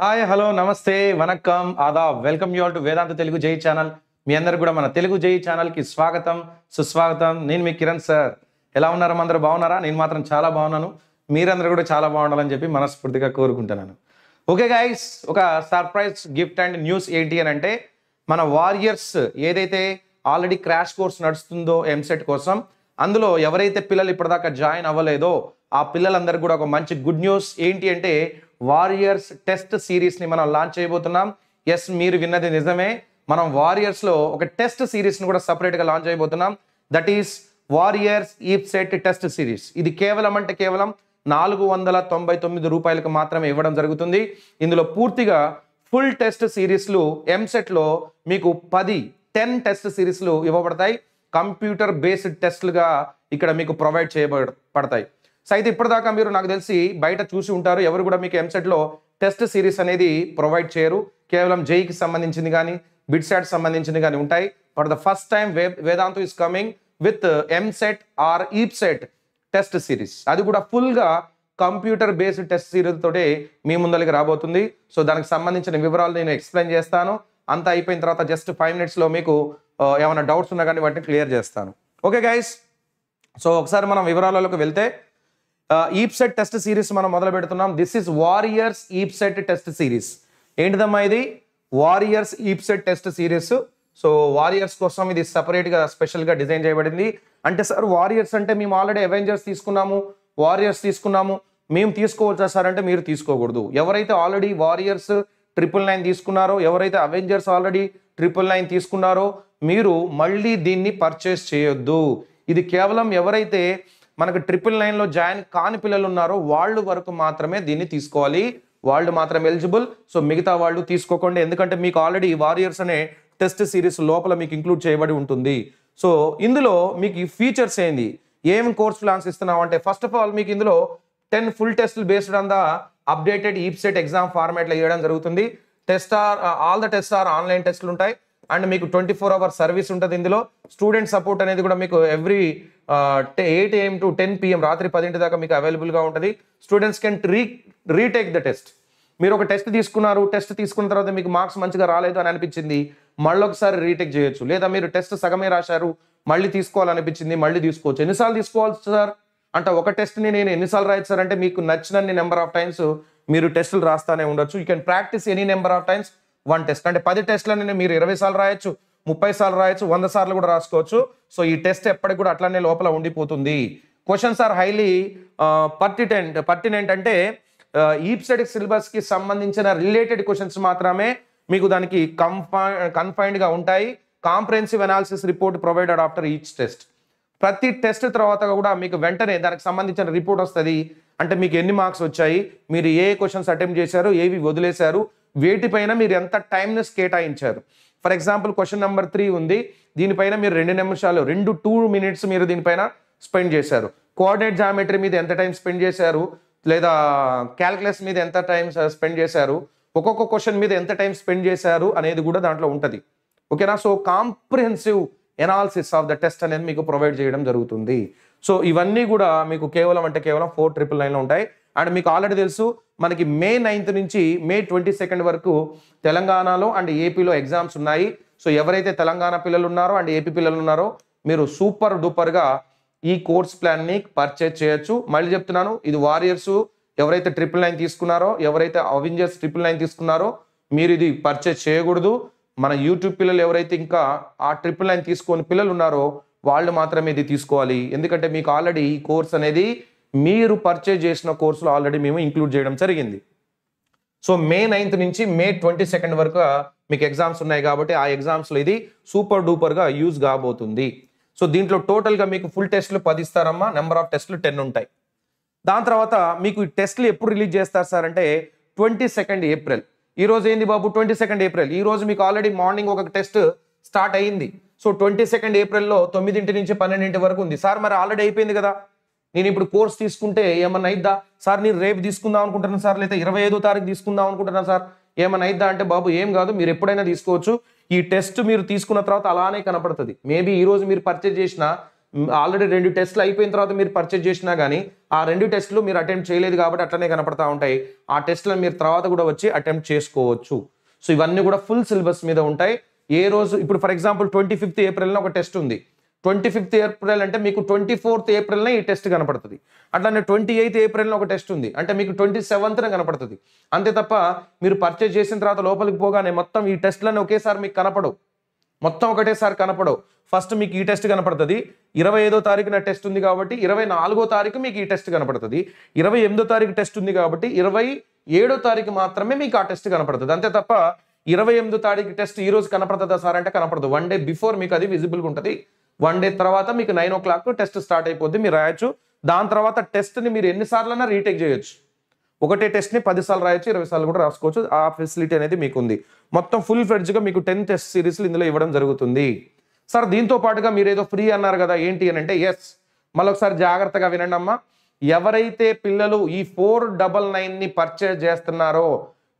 Hi hello నమస్తే వనక్కం ఆదాబ్ welcome you all to Vedantu Telugu JEE channel. మీ అందరు కూడా మన తెలుగు జై ఛానల్కి స్వాగతం సుస్వాగతం. నేను మీ కిరణ్ సార్. ఎలా ఉన్నారా? అందరూ బాగున్నారా? నేను మాత్రం చాలా బాగున్నాను. మీరందరూ కూడా చాలా బాగుండాలని చెప్పి మనస్ఫూర్తిగా కోరుకుంటున్నాను. ఓకే గైస్, ఒక సర్ప్రైజ్ గిఫ్ట్ అండ్ న్యూస్ ఏంటి అని అంటే, మన వారియర్స్ ఏదైతే ఆల్రెడీ క్రాష్ కోర్స్ నడుస్తుందో ఎంసెట్ కోసం, అందులో ఎవరైతే పిల్లలు ఇప్పటిదాకా జాయిన్ అవ్వలేదో ఆ పిల్లలందరికీ కూడా ఒక మంచి గుడ్ న్యూస్ ఏంటి అంటే, వారియర్స్ టెస్ట్ సిరీస్ని మనం లాంచ్ చేయబోతున్నాం. ఎస్, మీరు విన్నది నిజమే. మనం వారియర్స్లో ఒక టెస్ట్ సిరీస్ని కూడా సపరేట్గా లాంచ్ చేయబోతున్నాం. That is warriors EAPCET test series. ఇది కేవలం 499 రూపాయలకు మాత్రమే ఇవ్వడం జరుగుతుంది. ఇందులో పూర్తిగా ఫుల్ టెస్ట్ సిరీస్లు ఎంసెట్లో మీకు 10 టెస్ట్ సిరీస్లు ఇవ్వబడతాయి. కంప్యూటర్ బేస్డ్ టెస్ట్లుగా ఇక్కడ మీకు ప్రొవైడ్ చేయబడతాయి. సో అయితే ఇప్పటిదాకా మీరు నాకు తెలిసి బయట చూసి ఉంటారు, ఎవరు కూడా మీకు ఎంసెట్లో టెస్ట్ సిరీస్ అనేది ప్రొవైడ్ చేయరు. కేవలం జేఈకి సంబంధించింది కానీ బిట్సాట్ సంబంధించింది కానీ ఉంటాయి. For the first time Vedantu is coming with EAMCET are EAPCET test series. అది కూడా ఫుల్గా కంప్యూటర్ బేస్డ్ టెస్ట్ సిరీస్ తోటి మీ ముందరికి రాబోతుంది. సో దానికి సంబంధించిన వివరాలు నేను ఎక్స్ప్లెయిన్ చేస్తాను. అంతా అయిపోయిన తర్వాత జస్ట్ 5 minutesలో మీకు ఏమైనా డౌట్స్ ఉన్నా కానీ వాటిని క్లియర్ చేస్తాను. ఓకే గైస్, సో ఒకసారి మనం వివరాలలోకి వెళ్తే, ఈప్సెట్ టెస్ట్ సిరీస్ మనం మొదలు పెడుతున్నాం. This is warriors EAPCET test series. ఏంటిదమ్మా ఇది? Warriors EAPCET test series. So warriors కోసం ఇది సపరేట్గా స్పెషల్గా డిజైన్ చేయబడింది. అంటే సార్, వారియర్స్ అంటే మేము ఆల్రెడీ అవెంజర్స్ తీసుకున్నాము, వారియర్స్ తీసుకున్నాము, మేము తీసుకోవచ్చా సార్ అంటే మీరు తీసుకోకూడదు. ఎవరైతే ఆల్రెడీ వారియర్స్ 999 తీసుకున్నారో, ఎవరైతే అవెంజర్స్ ఆల్రెడీ 999 తీసుకున్నారో, మీరు మళ్ళీ దీన్ని పర్చేస్ చేయొద్దు. ఇది కేవలం ఎవరైతే మనకు 999లో జాయిన్ కాని పిల్లలు ఉన్నారో వాళ్ళు వరకు మాత్రమే దీన్ని తీసుకోవాలి. వాళ్ళు మాత్రం ఎలిజిబుల్. సో మిగతా వాళ్ళు తీసుకోకండి, ఎందుకంటే మీకు ఆల్రెడీ వారియర్స్ అనే టెస్ట్ సిరీస్ లోపల మీకు ఇంక్లూడ్ చేయబడి ఉంటుంది. సో ఇందులో మీకు ఈ ఫీచర్స్ ఏంది, ఏం కోర్స్ ప్లాన్స్ ఇస్తున్నాం అంటే, ఫస్ట్ ఆఫ్ ఆల్ మీకు ఇందులో 10 ఫుల్ టెస్ట్లు based on the updated EAPCET exam ఫార్మాట్లో ఇవ్వడం జరుగుతుంది. All the test are online టెస్ట్లు ఉంటాయి. అండ్ మీకు 24 hour సర్వీస్ ఉంటుంది. ఇందులో స్టూడెంట్ సపోర్ట్ అనేది కూడా మీకు ఎవ్రీ 8 AM to 10 PM రాత్రి 10 దాకా మీకు అవైలబుల్గా ఉంటుంది. Students can retake the test. మీరు ఒక టెస్ట్ తీసుకున్నారు, టెస్ట్ తీసుకున్న తర్వాత మీకు మార్క్స్ మంచిగా రాలేదు అని అనిపించింది, మళ్ళీ ఒకసారి రీటేక్ చేయొచ్చు. లేదా మీరు టెస్ట్ సగమే రాశారు, మళ్ళీ తీసుకోవాలనిపించింది, మళ్ళీ తీసుకోవచ్చు. ఎన్నిసార్లు తీసుకోవాలి సార్ అంటే, ఒక టెస్ట్ని నేను ఎన్నిసార్లు రాయొచ్చు సార్ అంటే, మీకు నచ్చినన్ని నెంబర్ ఆఫ్ టైమ్స్ మీరు టెస్టులు రాస్తానే ఉండొచ్చు. You can practice any number of times 1 test. అంటే 10 టెస్ట్లని మీరు 20 సార్లు రాయొచ్చు, 30 సార్లు రాయొచ్చు, 100 సార్లు కూడా రాసుకోవచ్చు. సో ఈ టెస్ట్ ఎప్పటికి కూడా అట్లానే లోపల ఉండిపోతుంది. క్వశ్చన్స్ ఆర్ హైలీ పర్టినెంట్ అంటే ఈప్సెట్ సిలబస్కి సంబంధించిన రిలేటెడ్ క్వశ్చన్స్ మాత్రమే మీకు దానికి కన్ఫైన్డ్గా ఉంటాయి. Comprehensive analysis report provided after each test. ప్రతి టెస్ట్ తర్వాత కూడా మీకు వెంటనే దానికి సంబంధించిన రిపోర్ట్ వస్తుంది. అంటే మీకు ఎన్ని మార్క్స్ వచ్చాయి, మీరు ఏ క్వశ్చన్స్ అటెంప్ట్ చేశారు, ఏవి వదిలేశారు, వేటిపైన మీరు ఎంత టైంని కేటాయించారు. ఫర్ ఎగ్జాంపుల్ క్వశ్చన్ నెంబర్ 3 ఉంది, దీనిపైన మీరు 2 నిమిషాలు 2 minutes మీరు దీనిపైన స్పెండ్ చేశారు. కోఆర్డినేట్ జామెట్రీ మీద ఎంత టైం స్పెండ్ చేశారు, లేదా క్యాల్కులస్ మీద ఎంత టైం స్పెండ్ చేశారు, ఒక్కొక్క క్వశ్చన్ మీద ఎంత టైం స్పెండ్ చేశారు అనేది కూడా దాంట్లో ఉంటుంది. ఓకేనా? So comprehensive analysis of the test అనేది మీకు ప్రొవైడ్ చేయడం జరుగుతుంది. సో ఇవన్నీ కూడా మీకు కేవలం 4999లో ఉంటాయి. అండ్ మీకు ఆల్రెడీ తెలుసు, మనకి May 9th నుంచి May 22nd వరకు తెలంగాణలో అండ్ ఏపీలో ఎగ్జామ్స్ ఉన్నాయి. సో ఎవరైతే తెలంగాణ పిల్లలు ఉన్నారో అండ్ ఏపీ పిల్లలు ఉన్నారో, మీరు సూపర్ డూపర్గా ఈ కోర్స్ ప్లాన్ని పర్చేజ్ చేయొచ్చు. మళ్ళీ చెప్తున్నాను, ఇది వారియర్స్ ఎవరైతే 999 తీసుకున్నారో, ఎవరైతే అవెంజర్స్ 999 తీసుకున్నారో, మీరు ఇది పర్చేజ్ చేయకూడదు. మన యూట్యూబ్ పిల్లలు ఎవరైతే ఇంకా ఆ 999 తీసుకొని పిల్లలు ఉన్నారో వాళ్ళు మాత్రమే ఇది తీసుకోవాలి. ఎందుకంటే మీకు ఆల్రెడీ ఈ కోర్స్ అనేది మీరు పర్చేజ్ చేసిన కోర్సులో ఆల్రెడీ మేము ఇంక్లూడ్ చేయడం జరిగింది. సో May 9th నుంచి May 22nd వరకు మీకు ఎగ్జామ్స్ ఉన్నాయి కాబట్టి ఆ ఎగ్జామ్స్లో ఇది సూపర్ డూపర్గా యూజ్ కాబోతుంది. సో దీంట్లో టోటల్గా మీకు ఫుల్ టెస్ట్లు 10 ఇస్తారమ్మా, నెంబర్ ఆఫ్ టెస్ట్లు 10 ఉంటాయి. దాని తర్వాత మీకు ఈ టెస్ట్లు ఎప్పుడు రిలీజ్ చేస్తారు సార్ అంటే 22nd April. ఈ రోజు ఏంది బాబు? 22nd April. ఈ రోజు మీకు ఆల్రెడీ మార్నింగ్ ఒక టెస్ట్ స్టార్ట్ అయ్యింది. సో 22nd Aprilలో 9 నుంచి 12 వరకు ఉంది. సార్ మరి ఆల్రెడీ అయిపోయింది కదా, నేను ఇప్పుడు కోర్స్ తీసుకుంటే ఏమన్నా అయిద్దా సార్? నేను రేపు తీసుకుందాం అనుకుంటున్నాను సార్, లేదా 25వ తారీఖు తీసుకుందాం అనుకుంటున్నాను సార్, ఏమన్నా అయిద్దా అంటే, బాబు ఏం కాదు, మీరు ఎప్పుడైనా తీసుకోవచ్చు. ఈ టెస్ట్ మీరు తీసుకున్న తర్వాత అలానే కనపడుతుంది. మేబీ ఈ రోజు మీరు పర్చేజ్ చేసిన ఆల్రెడీ 2 టెస్టులు అయిపోయిన తర్వాత మీరు పర్చేజ్ చేసినా కానీ ఆ 2 టెస్టులు మీరు అటెంప్ట్ చేయలేదు కాబట్టి అట్లనే కనపడతా ఉంటాయి. ఆ టెస్టులను మీరు తర్వాత కూడా వచ్చి అటెంప్ట్ చేసుకోవచ్చు. సో ఇవన్నీ కూడా ఫుల్ సిలబస్ మీద ఉంటాయి. ఏ రోజు ఇప్పుడు ఫర్ ఎగ్జాంపుల్ 25th ఏప్రిల్న ఒక టెస్ట్ ఉంది. 25th ఏప్రిల్ అంటే మీకు 24th ఏప్రిల్నే ఈ టెస్ట్ కనపడుతుంది. అట్లానే 28th ఏప్రిల్న ఒక టెస్ట్ ఉంది అంటే మీకు 27th కనపడుతుంది. అంతే తప్ప మీరు పర్చేజ్ చేసిన తర్వాత లోపలికి పోగానే మొత్తం ఈ టెస్ట్లన్నీ ఒకేసారి మీకు కనపడవు, మొత్తం ఒకటేసారి కనపడవు. ఫస్ట్ మీకు ఈ టెస్ట్ కనపడుతుంది. 25వ తారీఖున టెస్ట్ ఉంది కాబట్టి 24వ తారీఖు మీకు ఈ టెస్ట్ కనపడుతుంది. 28వ తారీఖు టెస్ట్ ఉంది కాబట్టి 27వ తారీఖు మాత్రమే మీకు ఆ టెస్ట్ కనపడుతుంది. అంతే తప్ప 28వ తారీఖు టెస్ట్ ఈ రోజు కనపడుతుందా సార్ అంటే కనపడదు. 1 డే బిఫోర్ మీకు అది విజిబుల్గా ఉంటుంది. 1 డే తర్వాత మీకు 9 o'clock టెస్ట్ స్టార్ట్ అయిపోద్ది, మీరు రాయొచ్చు. దాని తర్వాత టెస్ట్ని మీరు ఎన్నిసార్లైనా రీటేక్ చేయొచ్చు. ఒకటే టెస్ట్ని 10 సార్లు రాయొచ్చు, 20 సార్లు కూడా రాసుకోవచ్చు. ఆ ఫెసిలిటీ అనేది మీకు ఉంది. మొత్తం ఫుల్ ఫ్లెడ్జ్గా మీకు 10 టెస్ట్ సిరీస్లు ఇందులో ఇవ్వడం జరుగుతుంది. సార్ దీంతో పాటుగా మీరు ఏదో ఫ్రీ అన్నారు కదా, ఏంటి అని అంటే ఎస్, మళ్ళొకసారి జాగ్రత్తగా వినండి అమ్మా. ఎవరైతే పిల్లలు ఈ 499ని పర్చేజ్ చేస్తున్నారో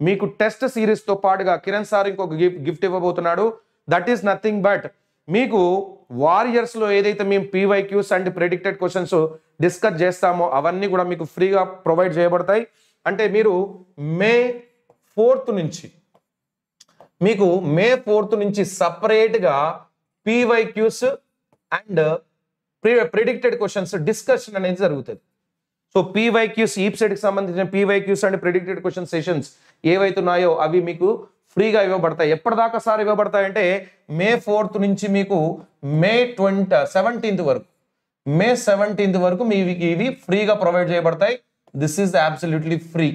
మీకు టెస్ట్ సిరీస్తో పాటుగా కిరణ్ సార్ ఇంకొక గిఫ్ట్ ఇవ్వబోతున్నాడు. దట్ ఈస్ నథింగ్ బట్ మీకు వారియర్స్లో ఏదైతే మేము PYQs and predicted questions discuss చేస్తామో అవన్నీ కూడా మీకు ఫ్రీగా ప్రొవైడ్ చేయబడతాయి. అంటే మీరు మే 4th నుంచి మీకు మే 4th నుంచి సపరేట్గా PYQs and predicted questions discussion అనేది జరుగుతుంది. సో పీవైక్యూస్ ఈప్సెట్కి సంబంధించిన PYQs and predicted question sessions ఏవైతున్నాయో అవి మీకు ఫ్రీగా ఇవ్వబడతాయి. ఎప్పటిదాకా సార్ ఇవ్వబడతాయంటే మే 4th నుంచి మీకు మే 17th వరకు, మే 17th వరకు మీకు ఇవి ఫ్రీగా ప్రొవైడ్ చేయబడతాయి. This is absolutely free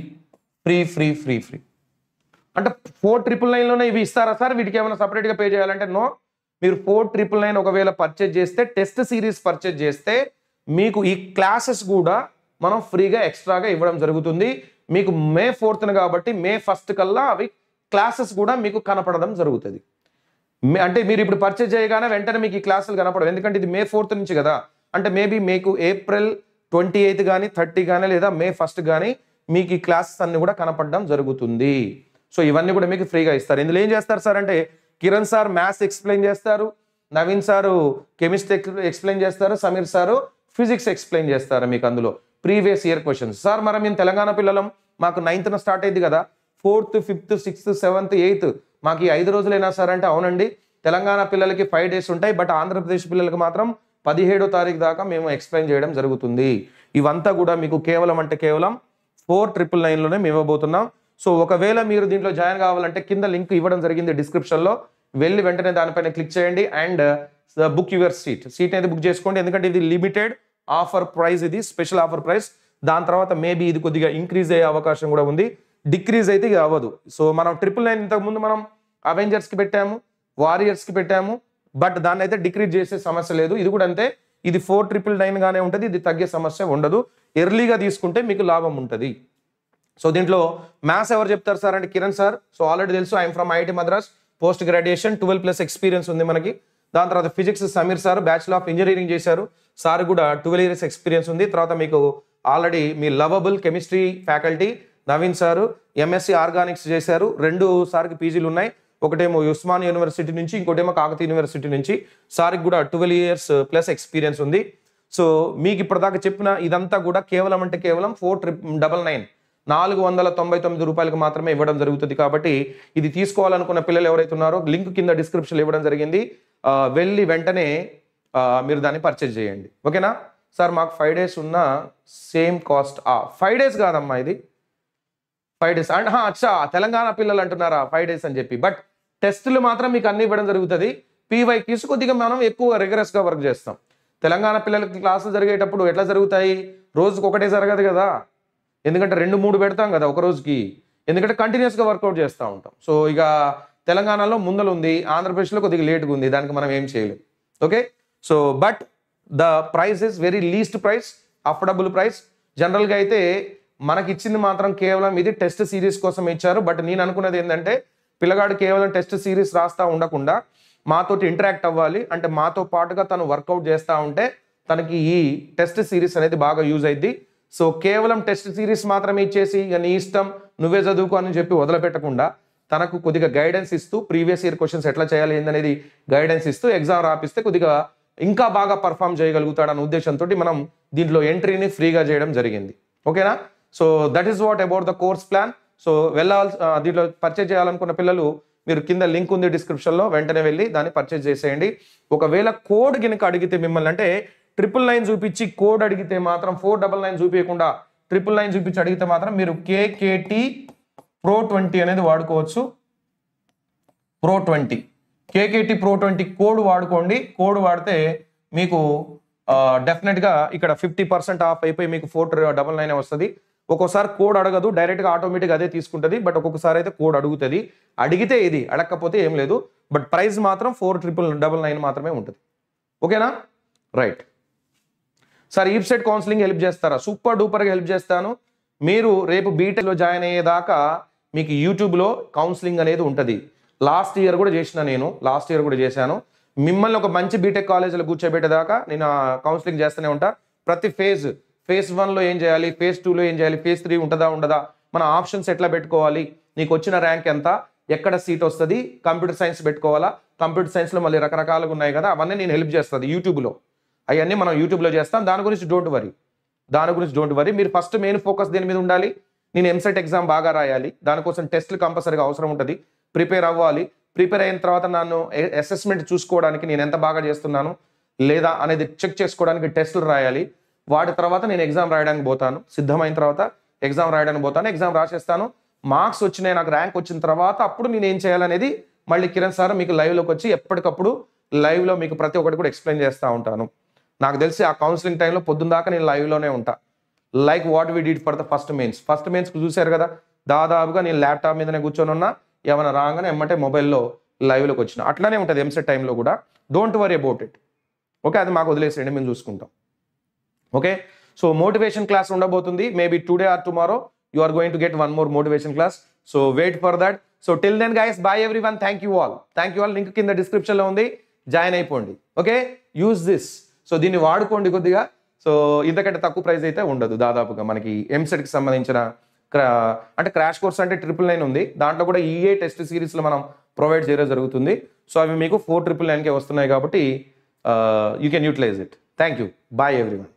free free free free. అంటే 4,999లోనే ఇవి ఇస్తారా సార్, వీటికి ఏమైనా సపరేట్గా పే చేయాలంటే నో. మీరు 4,999 ఒకవేళ పర్చేజ్ చేస్తే, టెస్ట్ సిరీస్ పర్చేజ్ చేస్తే మీకు ఈ క్లాసెస్ కూడా మనం ఫ్రీగా ఎక్స్ట్రాగా ఇవ్వడం జరుగుతుంది. మీకు మే 4th కాబట్టి మే 1st కల్లా అవి క్లాసెస్ కూడా మీకు కనపడడం జరుగుతుంది. అంటే మీరు ఇప్పుడు పర్చేజ్ చేయగానే వెంటనే మీకు ఈ క్లాసులు కనపడవు, ఎందుకంటే ఇది మే 4th నుంచి కదా. అంటే మేబీ మీకు ఏప్రిల్ 28th కానీ 30 కానీ లేదా మే 1st కానీ మీకు ఈ క్లాసెస్ అన్ని కూడా కనపడడం జరుగుతుంది. సో ఇవన్నీ కూడా మీకు ఫ్రీగా ఇస్తారు. ఇందులో ఏం చేస్తారు సార్ అంటే కిరణ్ సార్ మ్యాథ్స్ ఎక్స్ప్లెయిన్ చేస్తారు, నవీన్ సారు కెమిస్ట్రీ ఎక్స్ప్లెయిన్ చేస్తారు, సమీర్ సారు ఫిజిక్స్ ఎక్స్ప్లెయిన్ చేస్తారు. మీకు అందులో ప్రీవియస్ ఇయర్ క్వశ్చన్స్. సార్ మరి మేము తెలంగాణ పిల్లలం, మాకు 9th స్టార్ట్ అయింది కదా, 4th 5th 6th 7th 8th మాకు ఈ 5 రోజులైనా సార్ అంటే అవునండి, తెలంగాణ పిల్లలకి 5 days ఉంటాయి, బట్ ఆంధ్రప్రదేశ్ పిల్లలకి మాత్రం 17వ తారీఖు దాకా మేము ఎక్స్ప్లెయిన్ చేయడం జరుగుతుంది. ఇవంతా కూడా మీకు కేవలం 4,999లోనే మేము ఇవ్వబోతున్నాం. సో ఒకవేళ మీరు దీంట్లో జాయిన్ కావాలంటే కింద లింక్ ఇవ్వడం జరిగింది డిస్క్రిప్షన్లో, వెళ్ళి వెంటనే దానిపైన క్లిక్ చేయండి అండ్ బుక్ యువర్ సీట్ అనేది బుక్ చేసుకోండి. ఎందుకంటే ఇది లిమిటెడ్ ఆఫర్ ప్రైస్, ఇది స్పెషల్ ఆఫర్ ప్రైస్. దాని తర్వాత మేబీ ఇది కొద్దిగా ఇంక్రీజ్ అయ్యే అవకాశం కూడా ఉంది, డిక్రీజ్ అయితే ఇది అవ్వదు. సో మనం 999 ఇంతకుముందు మనం అవెంజర్స్కి పెట్టాము, వారియర్స్కి పెట్టాము, బట్ దాన్ని అయితే డిక్రీజ్ చేసే సమస్య లేదు. ఇది కూడా అంతే, ఇది 4,999 గానే ఉంటుంది, ఇది తగ్గే సమస్య ఉండదు. ఎర్లీగా తీసుకుంటే మీకు లాభం ఉంటుంది. సో దీంట్లో మ్యాథ్స్ ఎవరు చెప్తారు సార్ అంటే కిరణ్ సార్. సో ఆల్రెడీ తెలుసు, I'm from IIT Madras, post graduation 12+ experience ఉంది మనకి. దాని తర్వాత physics Sameer sir bachelor of engineering చేశారు, సార్ కూడా 12 years ఎక్స్పీరియన్స్ ఉంది. తర్వాత మీకు ఆల్రెడీ మీ lovable chemistry faculty Naveen sir MSc organics చేశారు. 2 సార్కి పీజీలు ఉన్నాయి, ఒకటేమో ఉస్మాన్ యూనివర్సిటీ నుంచి, ఇంకోటేమో కాకతీయ యూనివర్సిటీ నుంచి. సార్కి కూడా 12 years+ ఎక్స్పీరియన్స్ ఉంది. సో మీకు ఇప్పటిదాకా చెప్పిన ఇదంతా కూడా కేవలం 4,999 499 రూపాయలకు మాత్రమే ఇవ్వడం జరుగుతుంది. కాబట్టి ఇది తీసుకోవాలనుకున్న పిల్లలు ఎవరైతే ఉన్నారో లింక్ కింద డిస్క్రిప్షన్లో ఇవ్వడం జరిగింది, వెళ్ళి వెంటనే మీరు దాన్ని పర్చేజ్ చేయండి. ఓకేనా సార్? మాకు 5 days ఉన్న సేమ్ కాస్ట్. 5 days కాదమ్మా, ఇది 5 days అండ్ అచ్చా తెలంగాణ పిల్లలు అంటున్నారా 5 days అని చెప్పి, బట్ టెస్టులు మాత్రం మీకు అన్ని ఇవ్వడం జరుగుతుంది. పీవైక్యూస్ కొద్దిగా మనం ఎక్కువ రిగరస్గా వర్క్ చేస్తాం. తెలంగాణ పిల్లలకి క్లాసులు జరిగేటప్పుడు ఎట్లా జరుగుతాయి, రోజుకి ఒకటే జరగదు కదా, ఎందుకంటే 2-3 పెడతాం కదా ఒక రోజుకి, ఎందుకంటే కంటిన్యూస్గా వర్కౌట్ చేస్తూ ఉంటాం. సో ఇక తెలంగాణలో ముందలు ఉంది, ఆంధ్రప్రదేశ్లో కొద్దిగా లేట్గా ఉంది, దానికి మనం ఏం చేయలేం. Okay, so but the price is very least price, affordable price. జనరల్గా అయితే మనకి ఇచ్చింది మాత్రం కేవలం ఇది టెస్ట్ సిరీస్ కోసం ఇచ్చారు. బట్ నేను అనుకున్నది ఏంటంటే పిల్లగాడు కేవలం టెస్ట్ సిరీస్ రాస్తూ ఉండకుండా మాతోటి ఇంటరాక్ట్ అవ్వాలి, అంటే మాతో పాటుగా తను వర్కౌట్ చేస్తూ ఉంటే తనకి ఈ టెస్ట్ సిరీస్ అనేది బాగా యూజ్ అయింది. సో కేవలం టెస్ట్ సిరీస్ మాత్రమే ఇచ్చేసి ఇక నీ ఇష్టం నువ్వే చదువుకో అని చెప్పి వదిలిపెట్టకుండా తనకు కొద్దిగా గైడెన్స్ ఇస్తూ ప్రీవియస్ ఇయర్ క్వశ్చన్స్ ఎట్లా చేయాలి ఏందనేది గైడెన్స్ ఇస్తూ ఎగ్జామ్ రాపిస్తే కొద్దిగా ఇంకా బాగా పర్ఫామ్ చేయగలుగుతాడన్న ఉద్దేశంతో మనం దీంట్లో ఎంట్రీని ఫ్రీగా చేయడం జరిగింది. ఓకేనా? So that is what about the course plan. So దీంట్లో పర్చేజ్ చేయాలనుకున్న పిల్లలు మీరు కింద లింక్ ఉంది డిస్క్రిప్షన్లో, వెంటనే వెళ్ళి దాన్ని పర్చేజ్ చేసేయండి. ఒకవేళ కోడ్ గినక అడిగితే మిమ్మల్ని, అంటే 999 చూపించి కోడ్ అడిగితే మాత్రం 499 చూపించకుండా 999 చూపించి అడిగితే మాత్రం మీరు KKT Pro 20 అనేది వాడుకోవచ్చు. Pro 20 KKT Pro 20 కోడ్ వాడుకోండి. కోడ్ వాడితే మీకు డెఫినెట్గా ఇక్కడ 50% ఆఫ్ అయిపోయి మీకు 499 వస్తుంది. ఒక్కోసారి కోడ్ అడగదు, డైరెక్ట్గా ఆటోమేటిక్గా అదే తీసుకుంటుంది. బట్ ఒక్కొక్కసారి అయితే కోడ్ అడుగుతుంది. అడిగితే ఇది, అడగకపోతే ఏం లేదు. బట్ ప్రైస్ మాత్రం 4999 మాత్రమే ఉంటుంది. ఓకేనా? Right. Sir EAPCET counselling help చేస్తారా? సూపర్ డూపర్గా హెల్ప్ చేస్తాను. మీరు రేపు బీటెక్లో జాయిన్ అయ్యేదాకా మీకు యూట్యూబ్లో కౌన్సిలింగ్ అనేది ఉంటుంది. లాస్ట్ ఇయర్ కూడా చేశాను. మిమ్మల్ని ఒక మంచి బీటెక్ కాలేజీలో కూర్చోబెట్టేదాకా నేను కౌన్సిలింగ్ చేస్తూనే ఉంటా. ప్రతి ఫేజ్ 1లో ఏం చేయాలి, ఫేజ్ 2లో ఏం చేయాలి, ఫేజ్ 3 ఉంటుందా ఉండదా, మన ఆప్షన్స్ ఎట్లా పెట్టుకోవాలి, నీకు వచ్చిన ర్యాంక్ ఎంత, ఎక్కడ సీట్ వస్తుంది, కంప్యూటర్ సైన్స్ పెట్టుకోవాలా, కంప్యూటర్ సైన్స్లో మళ్ళీ రకరకాలుగా ఉన్నాయి కదా, అవన్నీ నేను హెల్ప్ చేస్తుంది యూట్యూబ్లో. అవన్నీ మనం యూట్యూబ్లో చేస్తాం. దాని గురించి డోంట్ వరీ. మీరు ఫస్ట్ మెయిన్ ఫోకస్ దేని మీద ఉండాలి, నేను ఎంసెట్ ఎగ్జామ్ బాగా రాయాలి, దానికోసం టెస్ట్లు కంపల్సరీగా అవసరం ఉంటుంది, ప్రిపేర్ అవ్వాలి. ప్రిపేర్ అయిన తర్వాత నన్ను అసెస్మెంట్ చూసుకోవడానికి నేను ఎంత బాగా చేస్తున్నాను లేదా అనేది చెక్ చేసుకోవడానికి టెస్టులు రాయాలి. వాటి తర్వాత నేను ఎగ్జామ్ రాయడానికి పోతాను. సిద్ధమైన తర్వాత ఎగ్జామ్ రాయడానికి పోతాను, ఎగ్జామ్ రాసేస్తాను. మార్క్స్ వచ్చినాయి, నాకు ర్యాంక్ వచ్చిన తర్వాత అప్పుడు నేను ఏం చేయాలనేది మళ్ళీ కిరణ్ సార్ మీకు లైవ్లోకి వచ్చి ఎప్పటికప్పుడు లైవ్లో మీకు ప్రతి ఒక్కటి కూడా ఎక్స్ప్లెయిన్ చేస్తూ ఉంటాను. నాకు తెలిసి ఆ కౌన్సిలింగ్ టైంలో పొద్దున్న దాకా నేను లైవ్లోనే ఉంటా. Like what we did for the first mains చూశారు కదా, దాదాపుగా నేను ల్యాప్టాప్ మీదనే కూర్చొని ఉన్నా, ఏమైనా రాగానే ఎమ్మటే మొబైల్లో లైవ్లోకి వచ్చిన. అట్లానే ఉంటుంది ఎంసెట్ టైంలో కూడా. Don't worry about it. Okay, అది మాకు వదిలేసేయండి, మేము చూసుకుంటాం. ఓకే, సో మోటివేషన్ క్లాస్ ఉండబోతుంది. Maybe today or tomorrow you are going to get one more motivation class. So wait for that. So till then guys, bye everyone. Thank you all. Link కింద డిస్క్రిప్షన్లో ఉంది, join అయిపోండి. Okay, use this. So దీన్ని వాడుకోండి కొద్దిగా. So ఇంతకంటే తక్కువ price అయితే ఉండదు దాదాపుగా మనకి ఎంసెట్కి సంబంధించిన. అంటే క్రాష్ కోర్స్ అంటే 999 ఉంది, దాంట్లో కూడా ఈఏ టెస్ట్ సిరీస్లో మనం ప్రొవైడ్ చేయడం జరుగుతుంది. సో అవి మీకు 4999కే వస్తున్నాయి కాబట్టి you can utilize it. Thank you. Bye everyone.